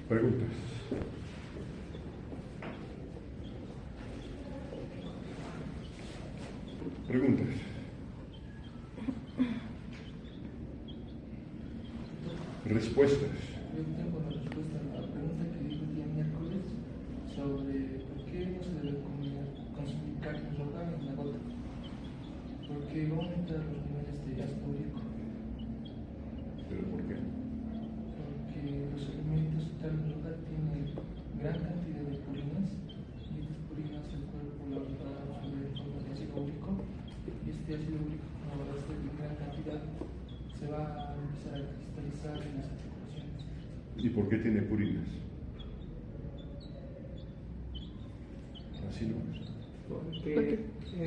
Preguntas. Preguntas. Respuestas. Yo tengo la respuesta a la pregunta que dijo el día miércoles sobre por qué no se debe consumir carne roja en la gota. Porque va a aumentar los niveles de ácido úrico. ¿Pero por qué? Porque los alimentos de carne roja tienen gran cantidad de purinas y estas purinas el cuerpo las va a absorber con el ácido úrico y este ácido úrico, como va a ser en gran cantidad, se va a empezar a cristalizar en las articulaciones. ¿Y por qué tiene purinas? Así no es. Porque,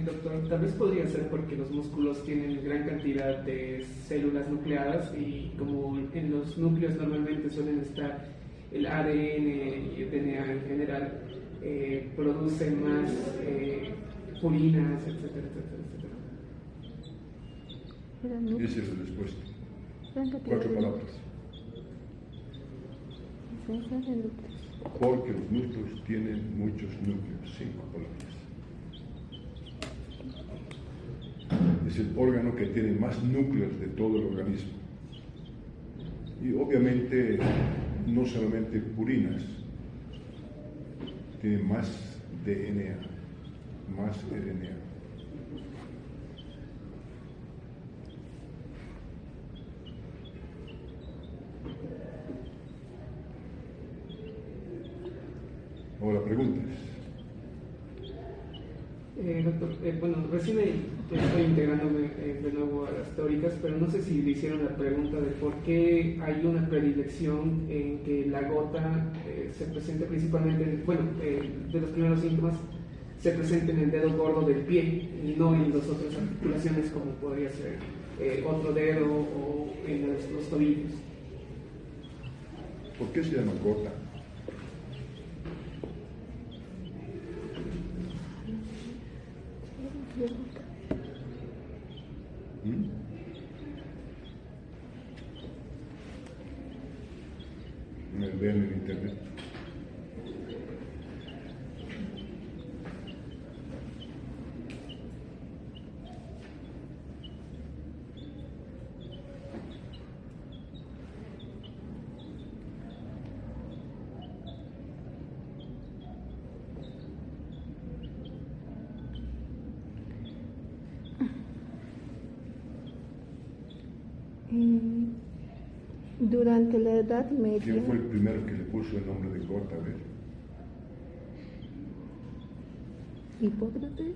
doctor, tal vez podría ser porque los músculos tienen gran cantidad de células nucleadas y como en los núcleos normalmente suelen estar el ADN y el DNA en general, producen más purinas, etcétera, etcétera, etcétera. Esa es la respuesta. 4 palabras. Porque los músculos tienen muchos núcleos. 5 palabras. Es el órgano que tiene más núcleos de todo el organismo. Y obviamente no solamente purinas, tiene más DNA, más RNA. Ahora preguntas. Doctor, bueno, recién estoy integrándome de nuevo a las teóricas, pero no sé si le hicieron la pregunta de por qué hay una predilección en que la gota se presente principalmente, de los primeros síntomas, se presente en el dedo gordo del pie y no en las otras articulaciones como podría ser otro dedo o en los tobillos. ¿Por qué se llama gota? Me vean en internet. Durante la Edad Media. ¿Quién fue el primero que le puso el nombre de gota? A ver. Hipócrates.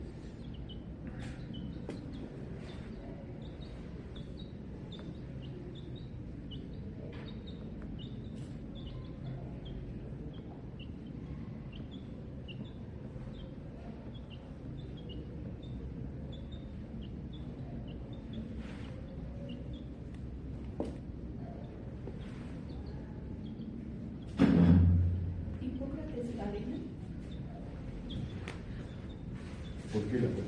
¿Por qué la fue?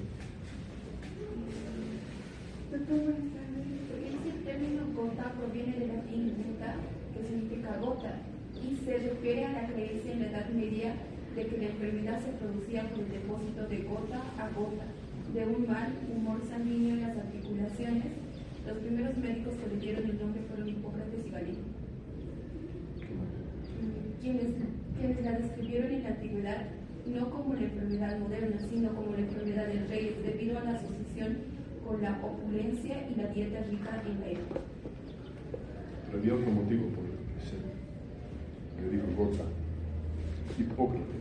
Doctor, buenas tardes. El término gota proviene del latín gota, que significa gota, y se refiere a la creencia en la Edad Media de que la enfermedad se producía por el depósito de gota a gota, de un mal humor sanguíneo en las articulaciones. Los primeros médicos que le dieron el nombre fueron Hipócrates y Galeno, quienes la describieron en la antigüedad no como la enfermedad moderna, sino como la enfermedad del rey, debido a la asociación con la opulencia y la dieta rica en la época. Había otro motivo por el que se le dijo gota. Hipócrates.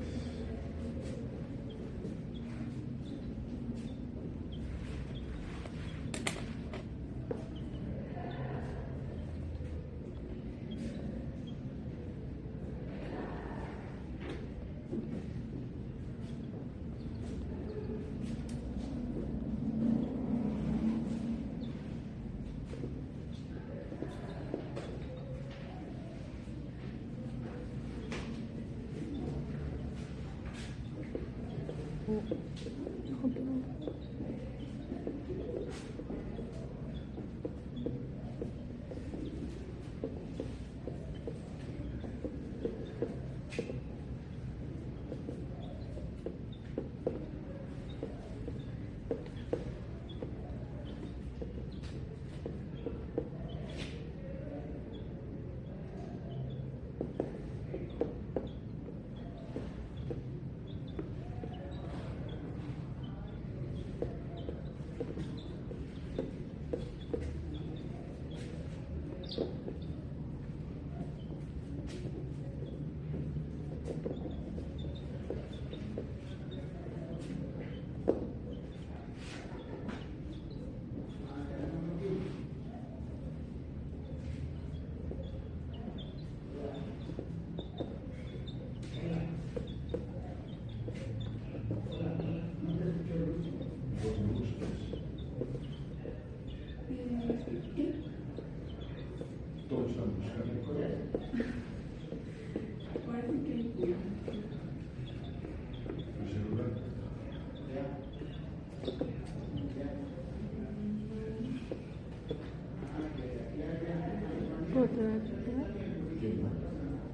entiendo.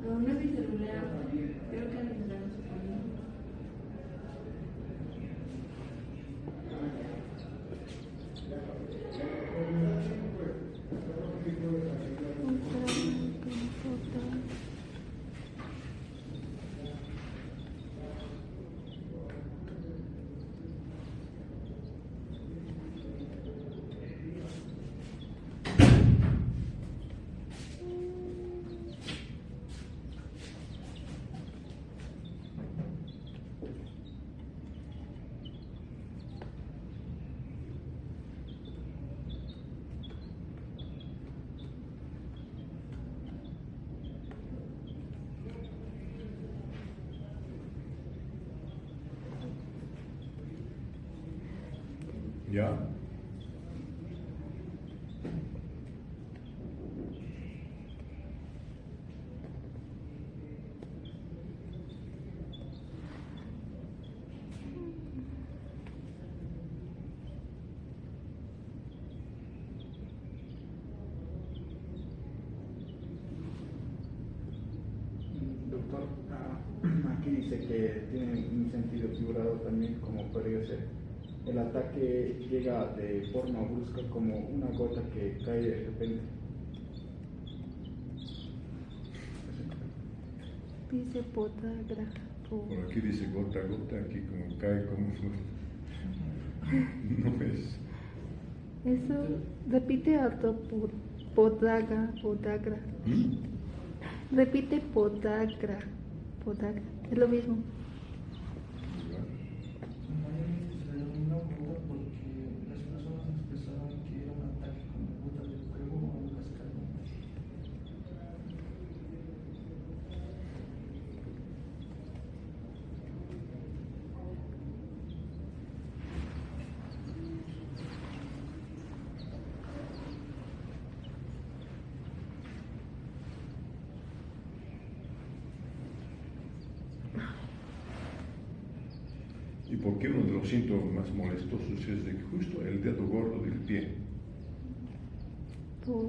No, no es mi celular, creo que alguien me lo supone. ¿Ya? Doctor, aquí dice que tiene un sentido figurado también, como podría ser. El ataque llega de forma brusca como una gota que cae de repente. Dice podagra. Por aquí dice gota a gota, aquí como cae como no es. Eso repite alto podagra, podagra. Repite podagra, podagra. Es lo mismo. Mayormente se denomina gota porque las personas expresaban que era un ataque con gotas de fuego o un cascabel. ¿Y por qué uno de los síntomas más molestosos es de que justo el dedo gordo del pie? Por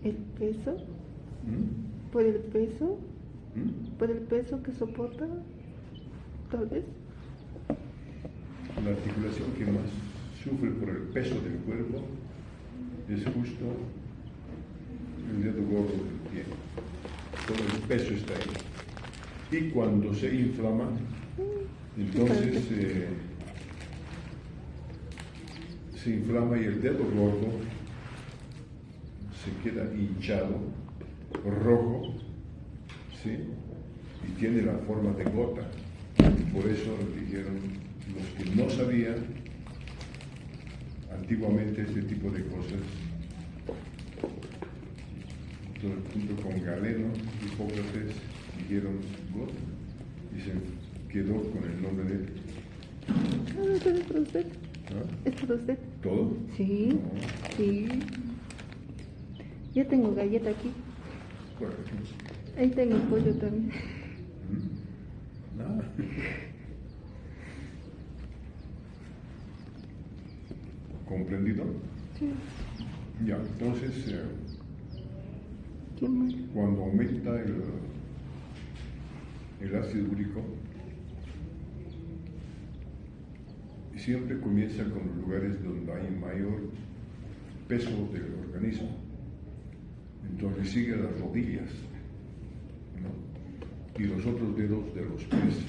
el peso, ¿Mm? por el peso, ¿Mm? por el peso que soporta, tal vez. La articulación que más sufre por el peso del cuerpo es justo el dedo gordo del pie. Todo el peso está ahí. Y cuando se inflama, entonces se inflama y el dedo gordo se queda hinchado, rojo, ¿sí? Y tiene la forma de gota. Por eso dijeron los que no sabían antiguamente este tipo de cosas. Entonces, junto con Galeno y Hipócrates dijeron gota y se quedó con el nombre de Eso es para usted. ¿no? ¿Es para usted? ¿Todo? Sí, No. sí. Ya tengo galleta aquí. Por aquí. Ahí tengo pollo también. Nada. ¿Comprendido? Sí. Ya, entonces, ¿Qué más? cuando aumenta el ácido úrico, siempre comienza con los lugares donde hay mayor peso del organismo. Entonces sigue las rodillas, ¿no? Y los otros dedos de los pies.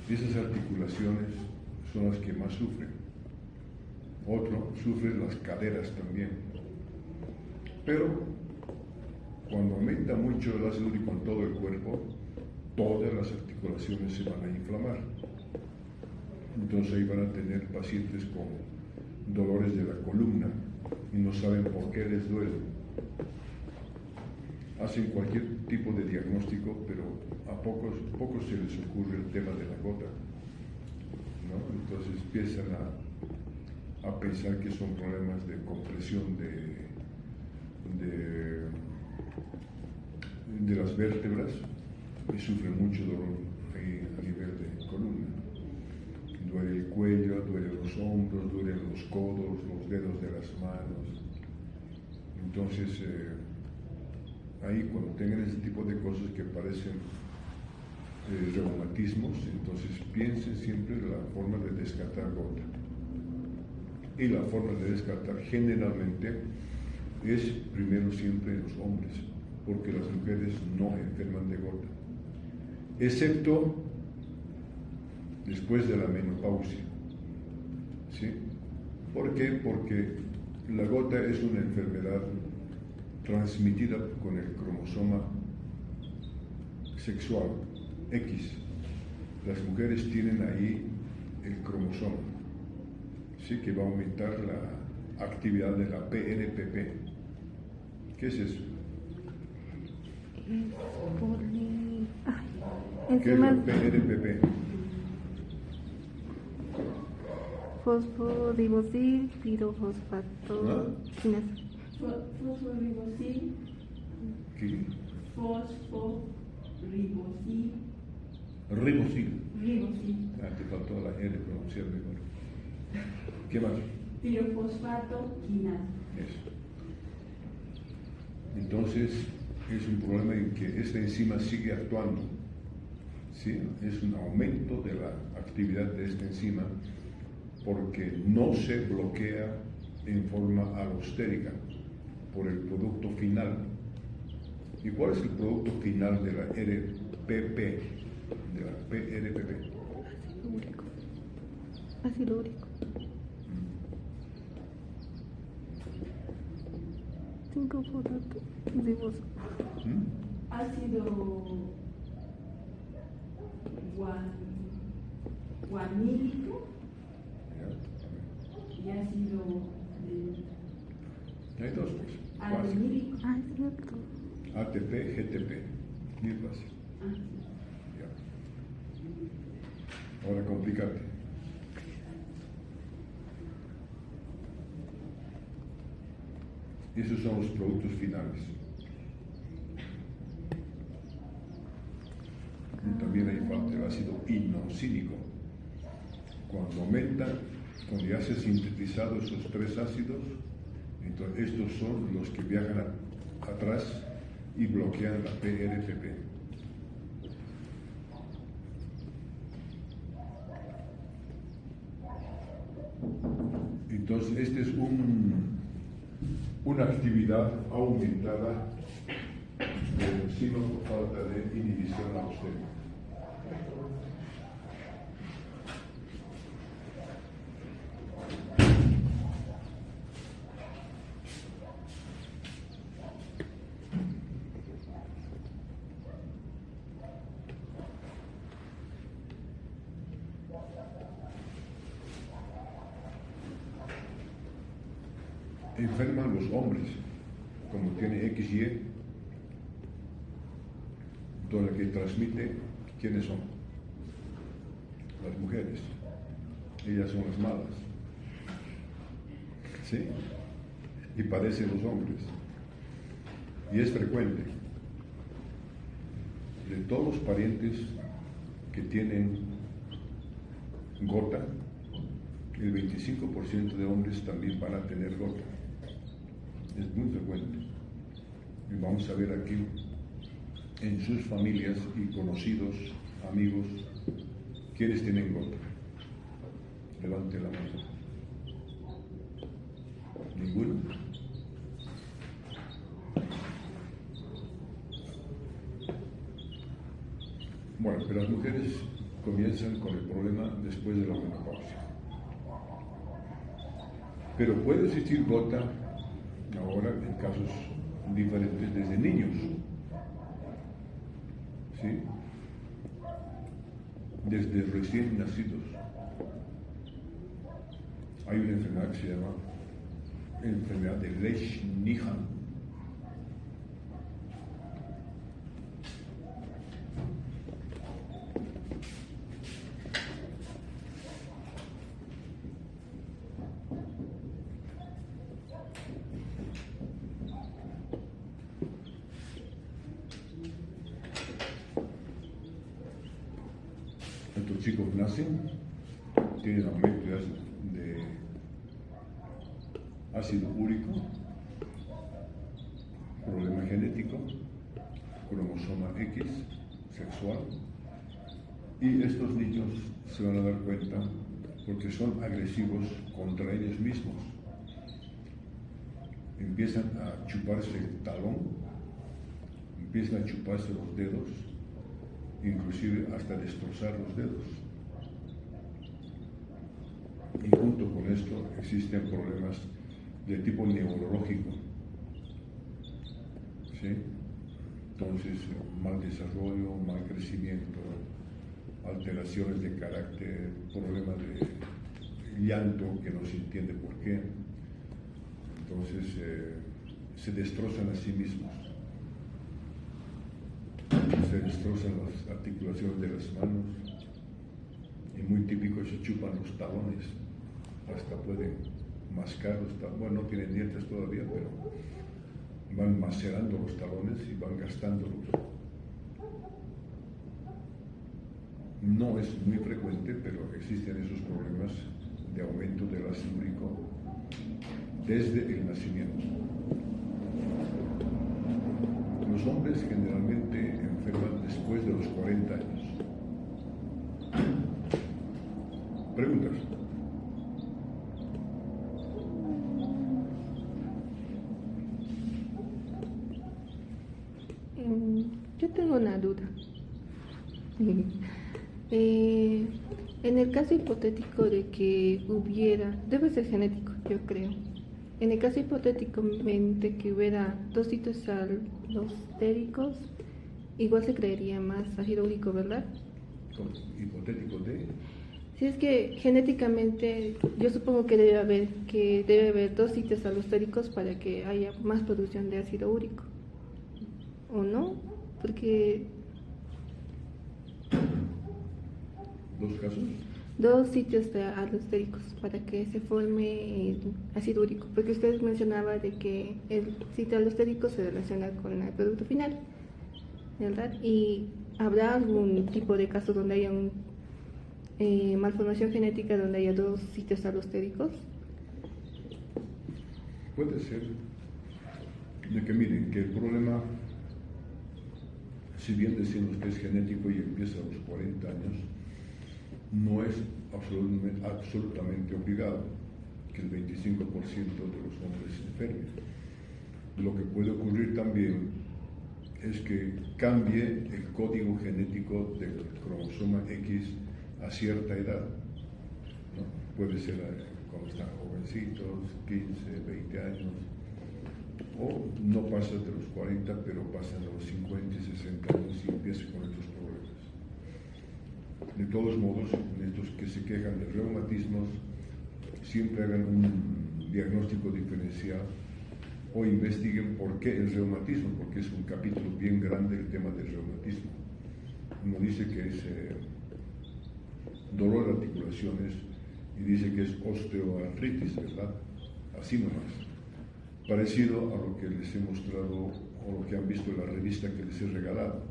Esas articulaciones son las que más sufren. Otro sufre las caderas también. Pero cuando aumenta mucho el ácido úrico en todo el cuerpo, todas las articulaciones se van a inflamar. Entonces ahí van a tener pacientes con dolores de la columna y no saben por qué les duele. Hacen cualquier tipo de diagnóstico, pero a pocos se les ocurre el tema de la gota, ¿no? Entonces empiezan a pensar que son problemas de compresión de las vértebras y sufren mucho dolor a nivel de columna. Duele el cuello, duele los hombros, duelen los codos, los dedos de las manos. Entonces ahí cuando tengan ese tipo de cosas que parecen reumatismos, entonces piensen siempre en la forma de descartar gota. Y la forma de descartar generalmente es primero siempre en los hombres, porque las mujeres no enferman de gota, excepto después de la menopausia. ¿Sí? ¿Por qué? Porque la gota es una enfermedad transmitida con el cromosoma sexual X. Las mujeres tienen ahí el cromosoma, ¿sí? Que va a aumentar la actividad de la PRPP. ¿Qué es eso? ¿Qué es la PRPP? Fosforibosil, pirofosfato. ¿Ah? Fosforibosil, ¿Qué? fosforibosil, Ribosil. ribosil, Te faltó la R pronunciar mejor. ¿Qué más? pirofosfato quinasa. Eso. Entonces, es un problema en que esta enzima sigue actuando. ¿Sí? Es un aumento de la actividad de esta enzima porque no se bloquea en forma alostérica por el producto final. ¿Y cuál es el producto final de la RPP? De la PRPP. Ácido úrico. 5-fosfato riboso. Ácido guanílico y ácido Hay dos, pues. adenílico. Ah, es cierto. ATP, GTP. Muy fácil. Ya. Ahora complicate. Esos son los productos finales. Y también hay falta el ácido inosílico. Cuando aumenta, cuando ya se han sintetizado esos tres ácidos, entonces estos son los que viajan atrás y bloquean la PRPP. Entonces, esta es una actividad aumentada de enzima por falta de inhibición alostérica. Enferman los hombres, como tiene XY, toda la que transmite, ¿quiénes son? Las mujeres. Ellas son las malas. ¿Sí? Y padecen los hombres. Y es frecuente. De todos los parientes que tienen gota, el 25% de hombres también van a tener gota. Es muy frecuente. Y vamos a ver aquí en sus familias y conocidos, amigos, ¿quiénes tienen gota? Levante la mano. ¿Ninguno? Bueno, pero las mujeres comienzan con el problema después de la menopausia. Pero puede existir gota ahora en casos diferentes desde niños. ¿Sí? Desde recién nacidos. Hay una enfermedad que se llama enfermedad de Lesch-Nyhan. Estos chicos nacen, tienen aumento de ácido úrico, problema genético, cromosoma X sexual, y estos niños se van a dar cuenta porque son agresivos contra ellos mismos. Empiezan a chuparse el talón, empiezan a chuparse los dedos, inclusive hasta destrozar los dedos. Y junto con esto existen problemas de tipo neurológico, ¿sí? Entonces, mal desarrollo, mal crecimiento, alteraciones de carácter, problemas de llanto que no se entiende por qué. Entonces, se destrozan a sí mismos. Se destrozan las articulaciones de las manos, y muy típico, se chupan los talones, hasta pueden mascar los talones. Bueno, no tienen dientes todavía, pero van macerando los talones y van gastándolos. No es muy frecuente, pero existen esos problemas de aumento del ácido úrico desde el nacimiento. Los hombres generalmente enferman después de los 40 años. Preguntas. Yo tengo una duda. En el caso hipotético de que hubiera, debe ser genético, yo creo. En el caso hipotéticamente que hubiera dos sitios alostéricos, igual se crearía más ácido úrico, ¿verdad? Hipotético de... Si es que genéticamente, yo supongo que debe haber dos sitios alostéricos para que haya más producción de ácido úrico, ¿o no? Porque ¿Dos casos? dos sitios alostéricos para que se forme el ácido úrico, porque usted mencionaba de que el sitio alostérico se relaciona con el producto final, ¿verdad? Y habrá algún tipo de caso donde haya malformación genética donde haya dos sitios alostéricos. Puede ser de que miren que el problema, si bien decimos que es genético y empieza a los 40 años, no es absolutamente obligado que el 25% de los hombres se enfermen. Lo que puede ocurrir también es que cambie el código genético del cromosoma X a cierta edad, ¿no? Puede ser cuando están jovencitos, 15, 20 años, o no pasa de los 40, pero pasan a los 50 y 60 años y empieza con estos problemas. De todos modos, estos que se quejan de reumatismos, siempre hagan un diagnóstico diferencial o investiguen por qué el reumatismo, porque es un capítulo bien grande el tema del reumatismo. Uno dice que es dolor de articulaciones y dice que es osteoartritis, ¿verdad? Así nomás. Parecido a lo que les he mostrado o lo que han visto en la revista que les he regalado,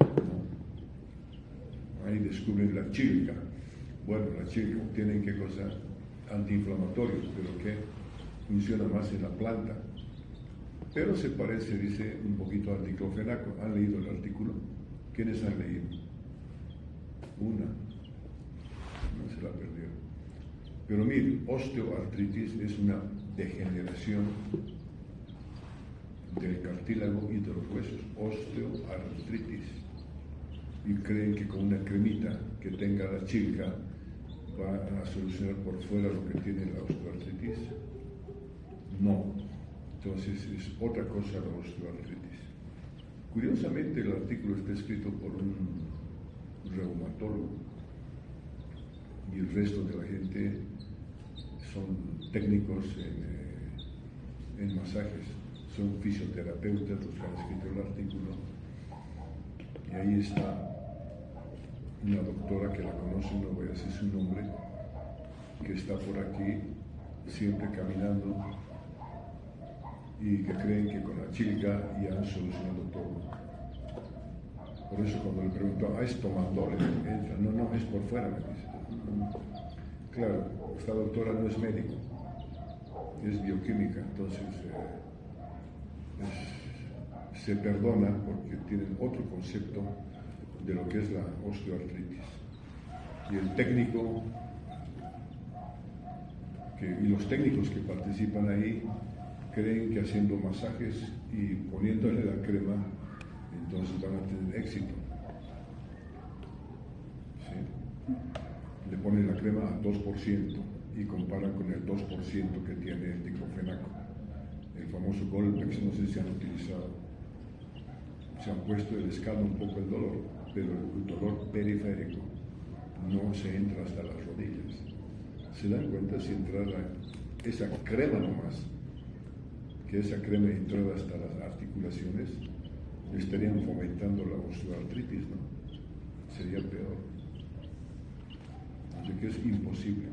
¿no? Ahí descubren la chilca. Bueno, la chilca tienen qué cosa, antiinflamatorios, pero que funciona más en la planta. Pero se parece, dice, un poquito al diclofenaco. ¿Han leído el artículo? ¿Quiénes han leído? Una. No se la perdieron. Pero miren, osteoartritis es una degeneración del cartílago y de los huesos. Osteoartritis. Y creen que con una cremita que tenga la chilca va a solucionar por fuera lo que tiene la osteoartritis. No. Entonces es otra cosa la osteoartritis. Curiosamente el artículo está escrito por un reumatólogo y el resto de la gente son técnicos en masajes, son fisioterapeutas los que han escrito el artículo. Y ahí está una doctora que la conocen, no voy a decir su nombre, que está por aquí siempre caminando y que creen que con la chilca ya han solucionado todo. Por eso cuando le pregunto, ¿es tomando? Entra, no, es por fuera, me dice. Claro, esta doctora no es médico, es bioquímica, entonces se perdona porque tienen otro concepto de lo que es la osteoartritis. Y el técnico y los técnicos que participan ahí creen que haciendo masajes y poniéndole la crema, entonces van a tener éxito. ¿Sí? Le ponen la crema a 2% y comparan con el 2% que tiene el diclofenaco. El famoso Golpex, no sé si han utilizado. Se han puesto, les calma un poco el dolor, pero el dolor periférico no se entra hasta las rodillas. ¿Se dan cuenta si entrara esa crema nomás? Que esa crema entrara hasta las articulaciones, estarían fomentando la osteoartritis, ¿no? Sería peor. Así que es imposible.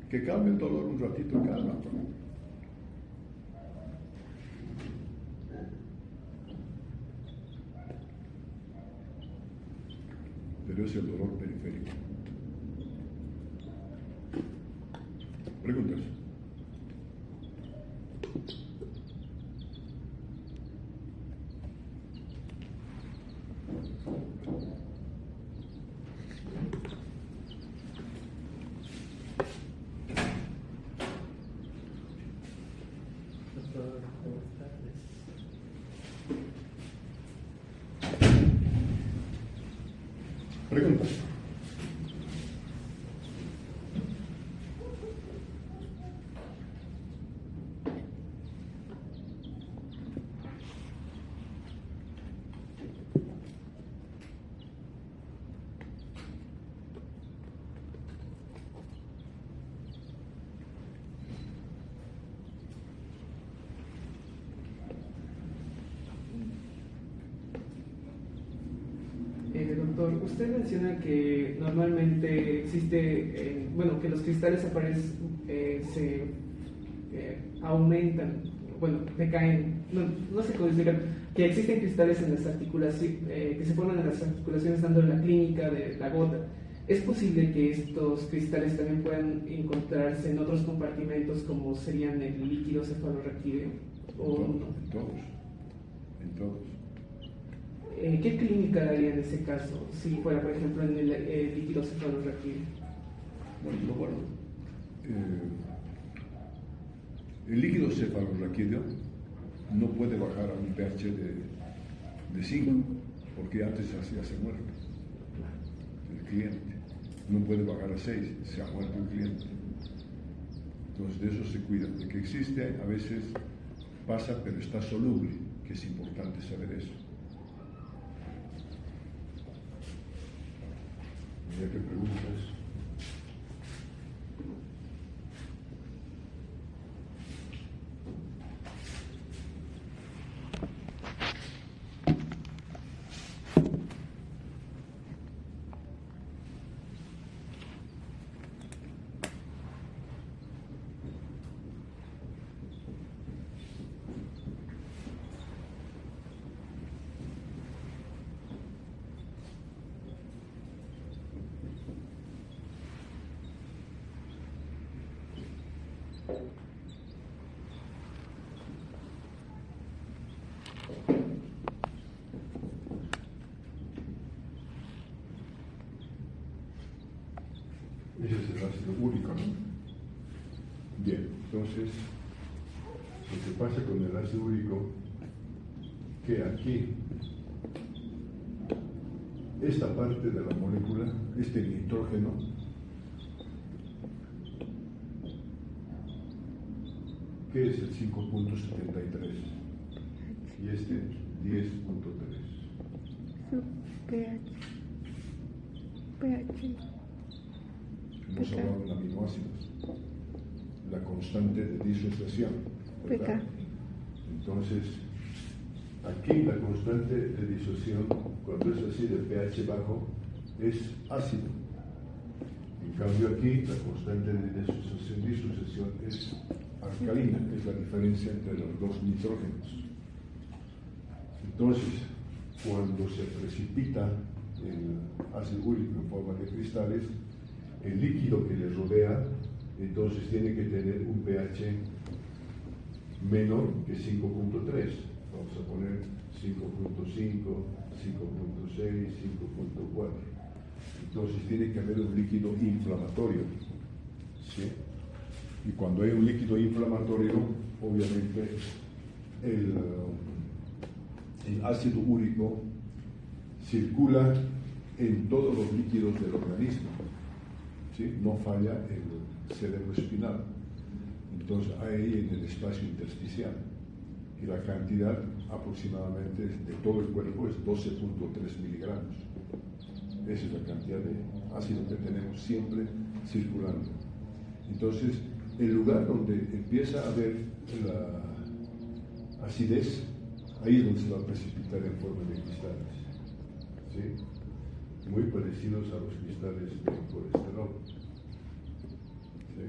Que calme el dolor un ratito, calma, ¿no? Pero es el dolor periférico. Preguntas. Doctor, buenas tardes. Preguntas. Doctor, usted menciona que normalmente existe, bueno, que los cristales aparecen, se aumentan, bueno, decaen, no sé cómo decirlo, que existen cristales en las articulaciones, que se forman en las articulaciones dando la clínica de la gota. ¿Es posible que estos cristales también puedan encontrarse en otros compartimentos como serían el líquido cefalorraquídeo? En todos. ¿Qué clínica daría en ese caso si fuera, por ejemplo, en el líquido cefalorraquídeo? Bueno, el líquido cefalorraquídeo no puede bajar a un pH de 5, porque antes ya se muere el cliente. No puede bajar a 6, se ha muerto el cliente. Entonces de eso se cuida. De que existe, a veces pasa, pero está soluble, que es importante saber eso. Ya te preguntas. Ese es el ácido úrico, ¿no? Bien, entonces, lo que pasa con el ácido úrico, que aquí, esta parte de la molécula, este nitrógeno, que es el 5.73 y este 10.3. Su pH. Hemos hablado de aminoácidos, la constante de disociación, ¿verdad? Entonces, aquí la constante de disociación, cuando es así de pH bajo, es ácido. En cambio aquí, la constante de disociación es alcalina, que es la diferencia entre los dos nitrógenos. Entonces, cuando se precipita el ácido úrico en forma de cristales, el líquido que le rodea, entonces tiene que tener un pH menor que 5.3. Vamos a poner 5.5, 5.6, 5.4. Entonces tiene que haber un líquido inflamatorio, ¿sí? Y cuando hay un líquido inflamatorio, obviamente el ácido úrico circula en todos los líquidos del organismo, ¿sí? No falla el cerebro espinal. Entonces ahí en el espacio intersticial. Y la cantidad aproximadamente de todo el cuerpo es 12.3 miligramos. Esa es la cantidad de ácido que tenemos siempre circulando. Entonces, el lugar donde empieza a haber la acidez, ahí es donde se va a precipitar en forma de cristales, ¿sí? Muy parecidos a los cristales de colesterol, ¿sí?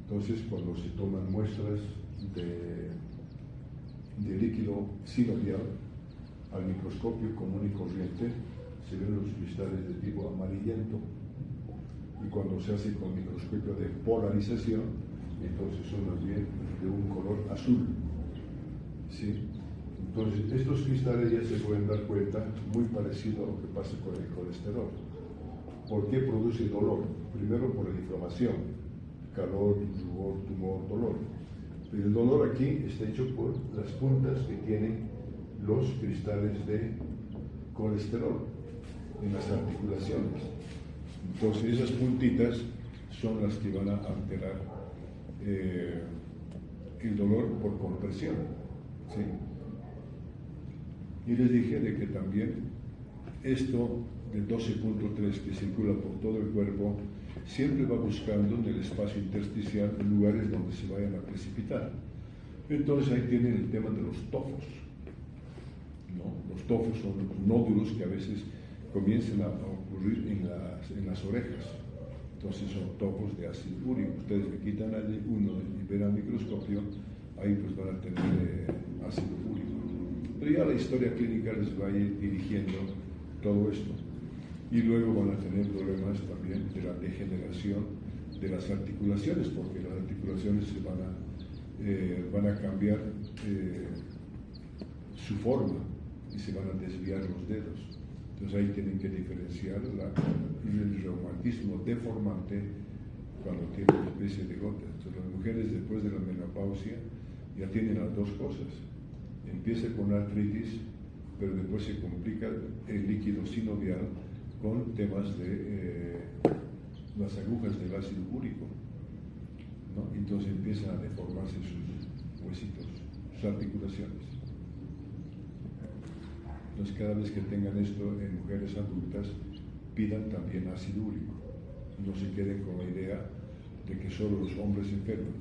Entonces, cuando se toman muestras de líquido sinovial al microscopio común y corriente, se ven los cristales de tipo amarillento, y cuando se hace con microscopio de polarización, entonces son más bien de un color azul, ¿sí? Entonces estos cristales ya se pueden dar cuenta, muy parecido a lo que pasa con el colesterol. ¿Por qué produce dolor? Primero por la inflamación, calor, rubor, tumor, dolor. Pero el dolor aquí está hecho por las puntas que tienen los cristales de colesterol en las articulaciones. Entonces esas puntitas son las que van a alterar el dolor por compresión, ¿sí? Y les dije de que también esto del 12.3 que circula por todo el cuerpo siempre va buscando en el espacio intersticial lugares donde se vayan a precipitar. Entonces ahí tienen el tema de los tofos, ¿no? Los tofos son los nódulos que a veces comienzan a ocurrir en las orejas. Entonces son tofos de ácido úrico. Ustedes le quitan allí uno y ven al microscopio, ahí pues van a tener ácido úrico. Pero ya la historia clínica les va a ir dirigiendo todo esto. Y luego van a tener problemas también de la degeneración de las articulaciones, porque las articulaciones se van a cambiar su forma y se van a desviar los dedos. Entonces ahí tienen que diferenciar el reumatismo deformante cuando tiene una especie de gota. Entonces las mujeres después de la menopausia ya tienen las dos cosas. Empieza con artritis, pero después se complica el líquido sinovial con temas de las agujas del ácido úrico, ¿no? Entonces empiezan a deformarse sus huesitos, sus articulaciones. Entonces cada vez que tengan esto en mujeres adultas, pidan también ácido úrico. No se queden con la idea de que solo los hombres enferman,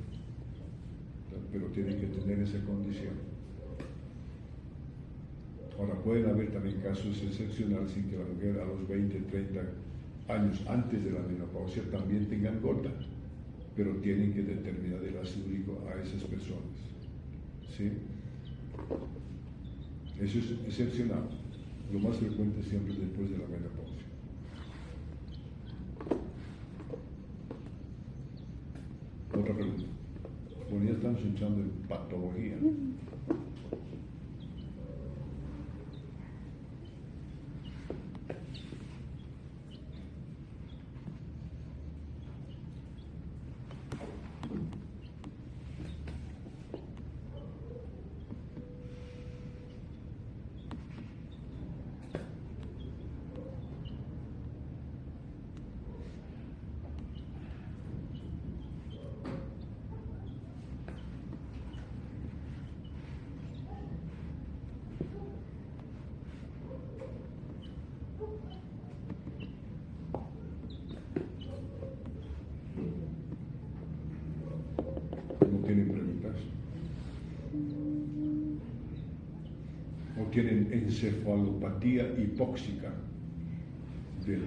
¿no? Pero tienen que tener esa condición. Ahora, pueden haber también casos excepcionales en que la mujer a los 20, 30 años antes de la menopausia también tengan gota, pero tienen que determinar el ácido úrico a esas personas, ¿sí? Eso es excepcional. Lo más frecuente siempre después de la menopausia. Otra pregunta. Bueno, ya estamos entrando en patología. ¿Tienen preguntas? ¿O tienen encefalopatía hipóxica del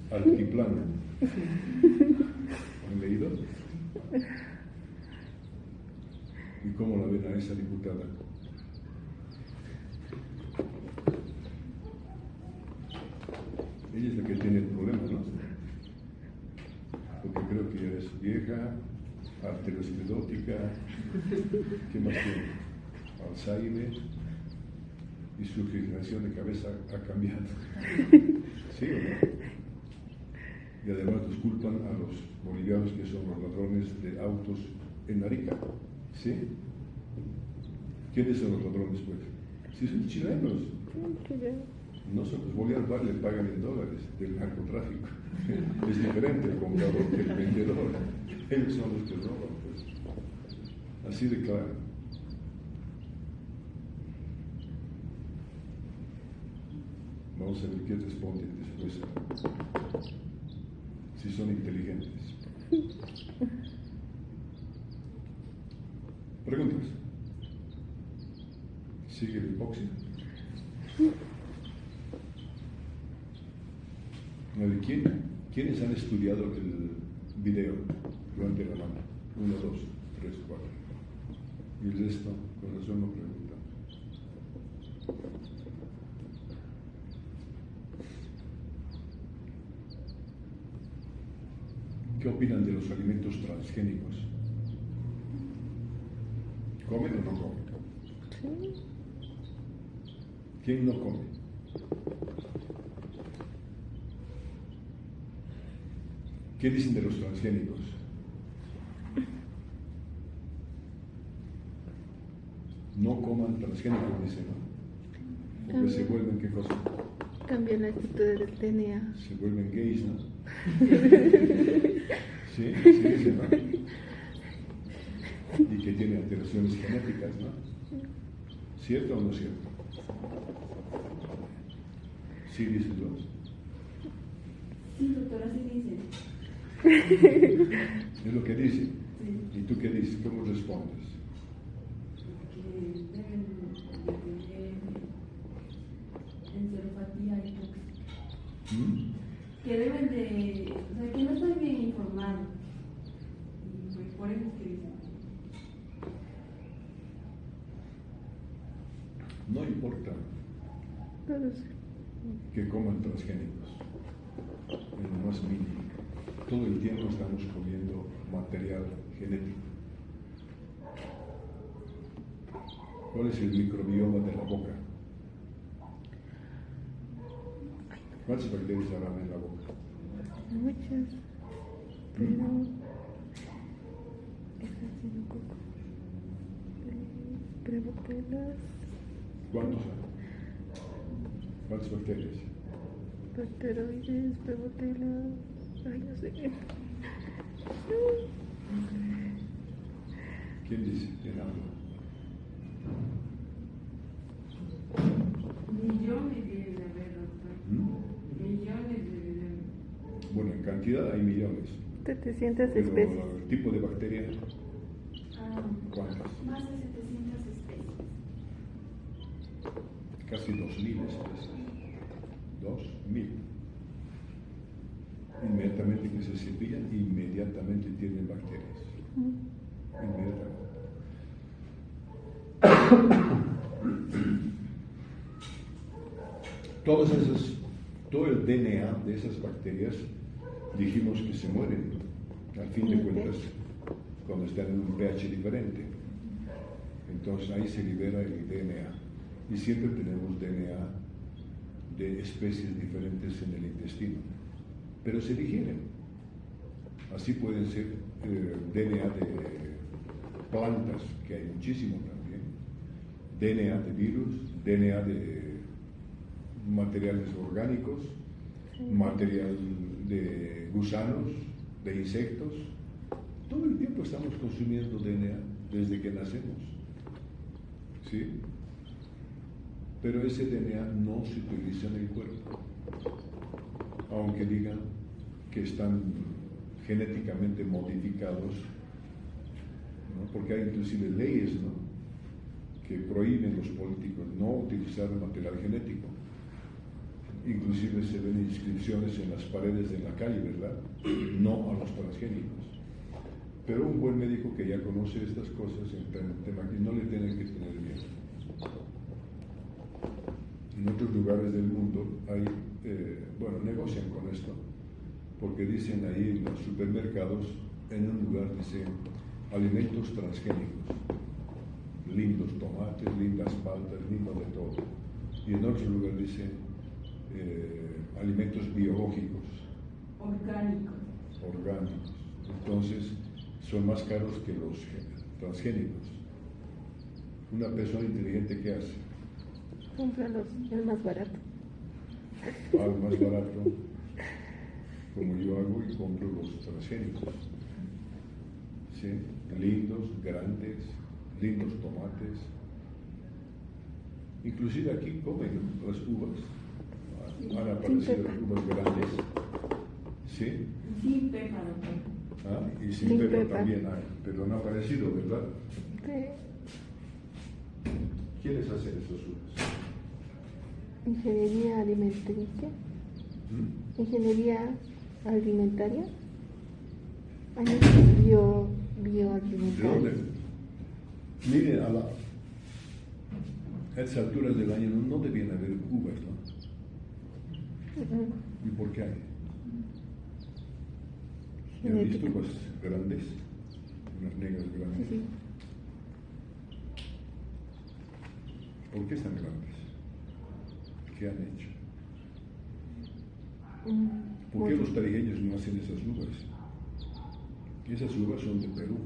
altiplano? ¿Han leído? ¿Y cómo la ven a esa diputada? Ella es la que tiene el problema, ¿no? Porque creo que ya es vieja, arteriosclerótica, ¿qué más tiene? Alzheimer, y su generación de cabeza ha cambiado. ¿Sí o no? Y además nos culpan a los bolivianos que son los ladrones de autos en Arica. ¿Sí? ¿Quiénes son los ladrones, pues? Sí, son chilenos. Nosotros bolivianos le pagan en dólares del narcotráfico. Es diferente el comprador que el vendedor. Ellos son los que roban, pues. Así de claro. Vamos a ver qué responden después. Si son inteligentes. Preguntas. ¿Sigue el hipóxia? ¿Quiénes han estudiado el video durante la mano? 1, 2, 3, 4. Y el resto, con razón no preguntamos. ¿Qué opinan de los alimentos transgénicos? ¿Comen o no comen? Sí. ¿Quién no come? ¿Qué dicen de los transgénicos? No coman transgénicos, dicen, ¿no? Porque se vuelven, ¿qué cosa? Cambian la actitud del DNA. Se vuelven gays, ¿no? Sí, dicen, ¿no? Y que tienen alteraciones genéticas, ¿no? ¿Cierto o no cierto? Sí, dicen los. Sí, doctora, sí dice. Es lo que dicen. Sí. ¿Y tú qué dices? ¿Cómo respondes? Que deben de tener encefalopatía hipóxica. Que deben de, o sea, que no estoy bien informado. Y pues por eso es que dicen. No importa Pero sí. que coman transgénicos, en lo más mínimo. Todo el tiempo estamos comiendo material genético. ¿Cuál es el microbioma de la boca? ¿Cuántas bacterias habrán en la boca? Muchas. Pero. Estafilococo. Prebotelas. ¿Cuántos hay? ¿Cuántas bacterias? Bacteroides, prebotelas. Ay, no sé. ¿Quién dice? ¿Quién habla? Millones deben haber, doctor. Millones deben haber. Bueno, en cantidad hay millones. 700 Pero especies. el tipo de bacteria, ¿cuántas? Más de 700 especies. Casi 2.000 especies. 2.000. Inmediatamente que se cepillan, inmediatamente tienen bacterias. Inmediatamente. Todo el DNA de esas bacterias, dijimos que se mueren, al fin de cuentas, cuando están en un pH diferente. Entonces ahí se libera el DNA. Y siempre tenemos DNA de especies diferentes en el intestino, pero se digieren. Así pueden ser DNA de plantas, que hay muchísimo también, DNA de virus, DNA de materiales orgánicos, material de gusanos, de insectos. Todo el tiempo estamos consumiendo DNA desde que nacemos. ¿Sí? Pero ese DNA no se utiliza en el cuerpo, aunque digan que están genéticamente modificados, ¿no? Porque hay inclusive leyes, ¿no?, que prohíben a los políticos no utilizar material genético. Inclusive se ven inscripciones en las paredes de la calle, ¿verdad? No a los transgénicos. Pero un buen médico que ya conoce estas cosas, el tema que no le tiene que tener miedo. En otros lugares del mundo hay, negocian con esto, porque dicen ahí en los supermercados, en un lugar dice alimentos transgénicos, lindos tomates, lindas paltas, lindo de todo. y en otro lugar dice alimentos biológicos, orgánicos. Entonces son más caros que los transgénicos. Una persona inteligente, ¿qué hace? Compra el más barato. Al más barato, como yo hago, y compro los transgénicos. ¿Sí? Lindos, grandes, lindos tomates. Inclusive aquí comen las uvas. Han aparecido las uvas grandes. ¿Sí? Sin pepa, Y sin pepa también hay, pero han aparecido, ¿verdad? Sí. ¿Quiénes hacen esas uvas? Ingeniería alimenticia. Ingeniería alimentaria. ¿De dónde? Miren, a estas alturas del año no debían haber uvas, ¿no? ¿Y por qué hay? ¿Ya han visto uvas grandes? Unas negras grandes. Sí. ¿Por qué están grandes? ¿Qué han hecho? ¿Por qué los tarijeños no hacen esas uvas? Esas uvas son de Perú.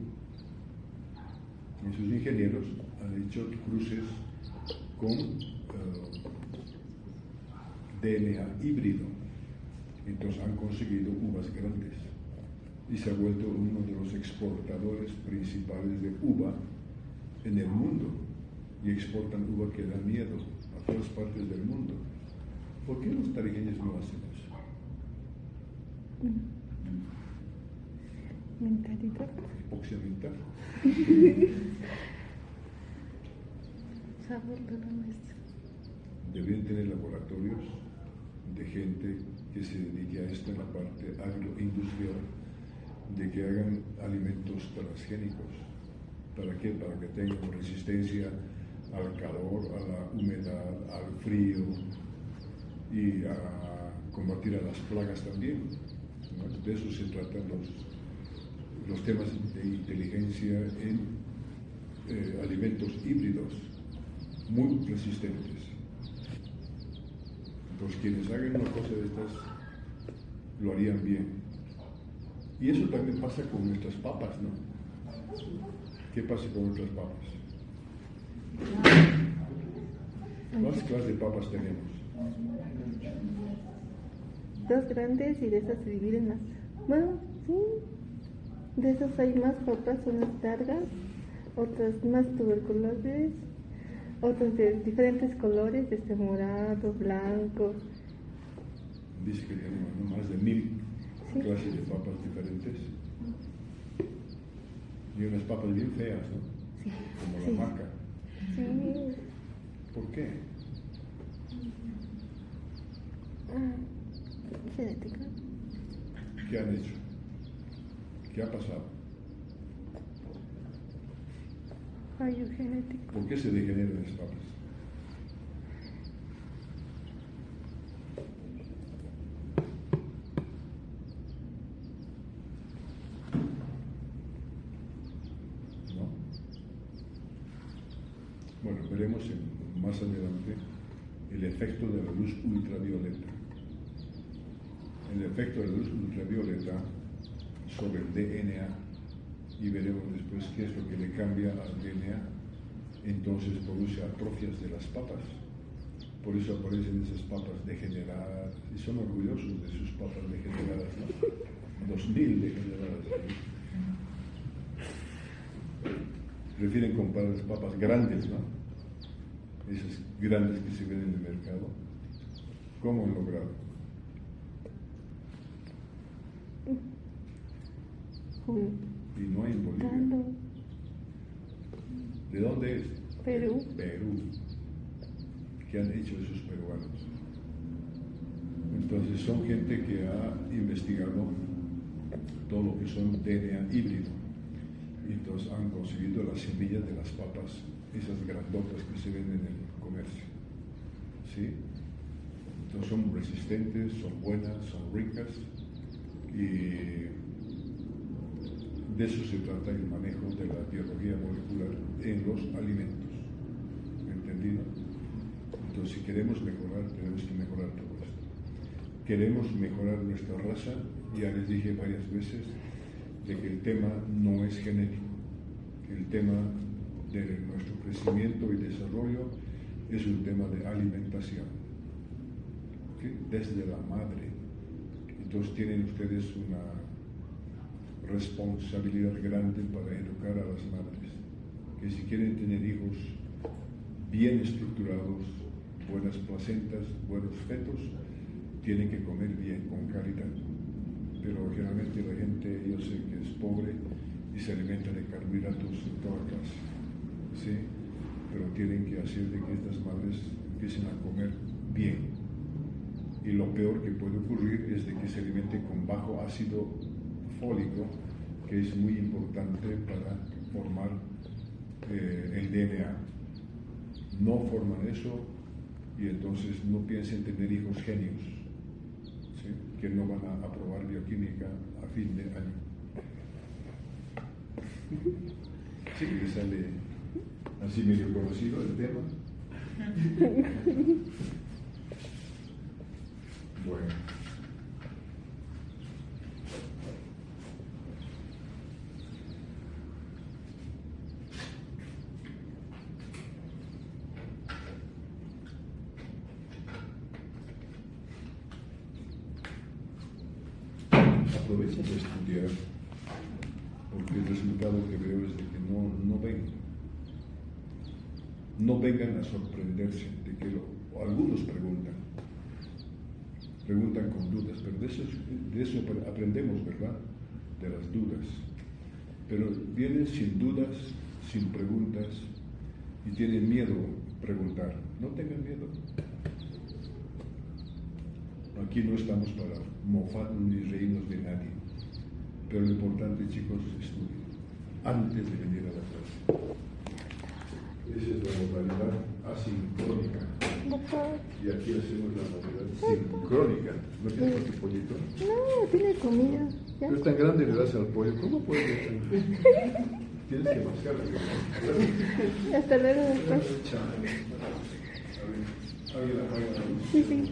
Y sus ingenieros han hecho cruces con DNA híbrido. Entonces han conseguido uvas grandes. Y se ha vuelto uno de los exportadores principales de uva en el mundo. Y exportan uva que da miedo a todas partes del mundo. ¿Por qué los tarijeños no hacen eso? Mentalidad. Hipoxia mental. Sabor de la nuestra. Deberían tener laboratorios de gente que se dedique a esto en la parte agroindustrial, de que hagan alimentos transgénicos. ¿Para qué? Para que tengan resistencia al calor, a la humedad, al frío y a combatir a las plagas también, ¿no? De eso se tratan los temas de inteligencia en alimentos híbridos muy resistentes. Entonces quienes hagan una cosa de estas lo harían bien. Y eso también pasa con nuestras papas, ¿no? ¿Qué pasa con nuestras papas? ¿Cuántas clases de papas tenemos? Dos grandes y de esas se dividen las. Bueno, sí. De esas hay más papas, unas largas, otras más tuberculosas, otras de diferentes colores, desde morado, blanco. Dice que tenemos, ¿no?, más de 1000 clases de papas diferentes. Y unas papas bien feas, ¿no? Sí. Como Sí. la maca. Sí. ¿Por qué? Genética. ¿Qué han hecho? ¿Qué ha pasado? Fallo genético. ¿Por qué se degeneran las papas? ¿No? Bueno, veremos más adelante el efecto de la luz ultravioleta. El efecto de la luz ultravioleta sobre el DNA, y veremos después qué es lo que le cambia al DNA. Entonces produce atrofias de las papas. Por eso aparecen esas papas degeneradas, y son orgullosos de sus papas degeneradas, ¿no? 2000 degeneradas. Prefieren comprar las papas grandes, ¿no? Esas grandes que se ven en el mercado. ¿Cómo han logrado? Y no hay en Bolivia. ¿De dónde es? Perú. Perú. ¿Qué han hecho esos peruanos? Entonces son gente que ha investigado todo lo que son DNA híbrido. Y entonces han conseguido las semillas de las papas, esas grandotas que se venden en el comercio. ¿Sí? Entonces son resistentes, son buenas, son ricas, y de eso se trata el manejo de la biología molecular en los alimentos. ¿Entendido? Entonces, si queremos mejorar, tenemos que mejorar todo esto. Queremos mejorar nuestra raza, ya les dije varias veces, de que el tema no es genético. El tema de nuestro crecimiento y desarrollo es un tema de alimentación, ¿okay? Desde la madre. Entonces tienen ustedes una responsabilidad grande para educar a las madres, que si quieren tener hijos bien estructurados, buenas placentas, buenos fetos, tienen que comer bien, con calidad. Pero generalmente la gente, yo sé que es pobre y se alimenta de carbohidratos de toda clase, ¿sí? Pero tienen que hacer de que estas madres empiecen a comer bien. Y lo peor que puede ocurrir es de que se alimente con bajo ácido fólico, que es muy importante para formar el DNA. No forman eso y entonces no piensen tener hijos genios, ¿sí? Que no van a aprobar bioquímica a fin de año. Sí, que sale así medio conocido el tema. Bueno. Aprovechen de estudiar, porque el resultado que veo es de que no ven. No vengan a sorprenderse de que algunos preguntan con dudas, pero de eso aprendemos, ¿verdad? De las dudas. Pero vienen sin dudas, sin preguntas, y tienen miedo a preguntar. No tengan miedo. Aquí no estamos para mofarnos ni reírnos de nadie, pero lo importante, chicos, es estudiar antes de venir a la clase. Esa es la modalidad asincrónica. Y aquí hacemos la modalidad sincrónica. ¿No tienes tu pollito? No, tiene comida. ¿Ya? Pero es tan grande le das al pollo. ¿Cómo puedes ser tienes que mascarla. Hasta luego, después. ¿Alguien apaga la luz? Sí, sí.